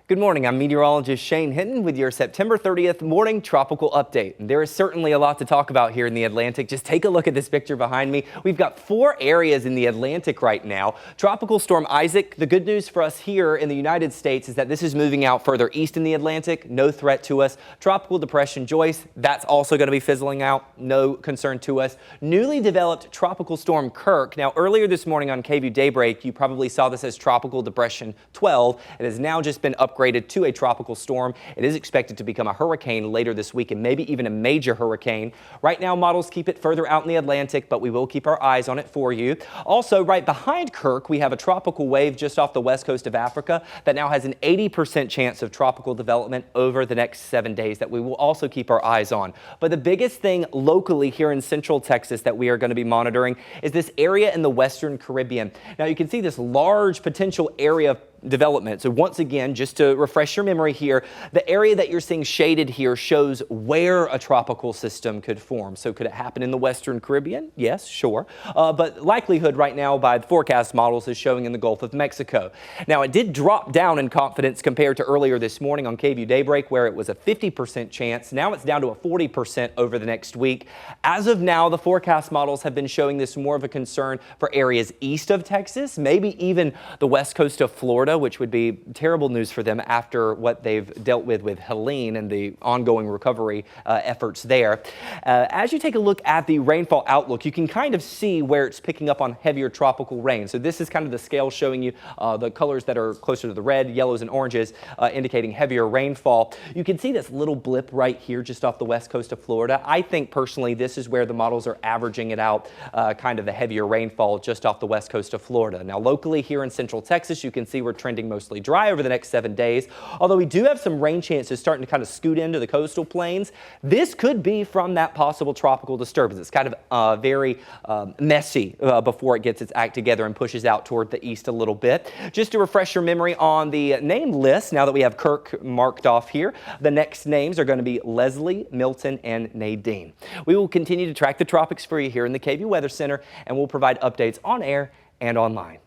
Good morning, I'm meteorologist Shane Hinton with your September 30th morning tropical update. And there is certainly a lot to talk about here in the Atlantic. Just take a look at this picture behind me. We've got 4 areas in the Atlantic right now. Tropical storm Isaac, the good news for us here in the United States is that this is moving out further east in the Atlantic. No threat to us. Tropical depression Joyce, that's also going to be fizzling out. No concern to us. Newly developed tropical storm Kirk. Now earlier this morning on KVUE Daybreak, you probably saw this as tropical depression 12. It has now just been upgraded to a tropical storm. It is expected to become a hurricane later this week and maybe even a major hurricane. Right now, models keep it further out in the Atlantic, but we will keep our eyes on it for you. Also, right behind Kirk, we have a tropical wave just off the west coast of Africa that now has an 80% chance of tropical development over the next 7 days that we will also keep our eyes on. But the biggest thing locally here in central Texas that we are going to be monitoring is this area in the western Caribbean. Now, you can see this large potential area of development. So once again, just to refresh your memory here, the area that you're seeing shaded here shows where a tropical system could form. So could it happen in the western Caribbean? Yes, sure. But likelihood right now by the forecast models is showing in the Gulf of Mexico. Now it did drop down in confidence compared to earlier this morning on KVUE Daybreak where it was a 50% chance. Now it's down to a 40% over the next week. As of now, the forecast models have been showing this more of a concern for areas east of Texas, maybe even the west coast of Florida, which would be terrible news for them after what they've dealt with Helene and the ongoing recovery efforts there. As you take a look at the rainfall outlook, you can kind of see where it's picking up on heavier tropical rain. So this is kind of the scale showing you the colors that are closer to the red, yellows, and oranges indicating heavier rainfall. You can see this little blip right here just off the west coast of Florida. I think personally this is where the models are averaging it out, kind of the heavier rainfall just off the west coast of Florida. Now locally here in central Texas, you can see we're trending mostly dry over the next 7 days, although we do have some rain chances starting to kind of scoot into the coastal plains. This could be from that possible tropical disturbance. It's kind of very messy before it gets its act together and pushes out toward the east a little bit. Just to refresh your memory on the name list, now that we have Kirk marked off here, the next names are going to be Leslie, Milton, and Nadine. We will continue to track the tropics for you here in the KVUE Weather Center, and we'll provide updates on air and online.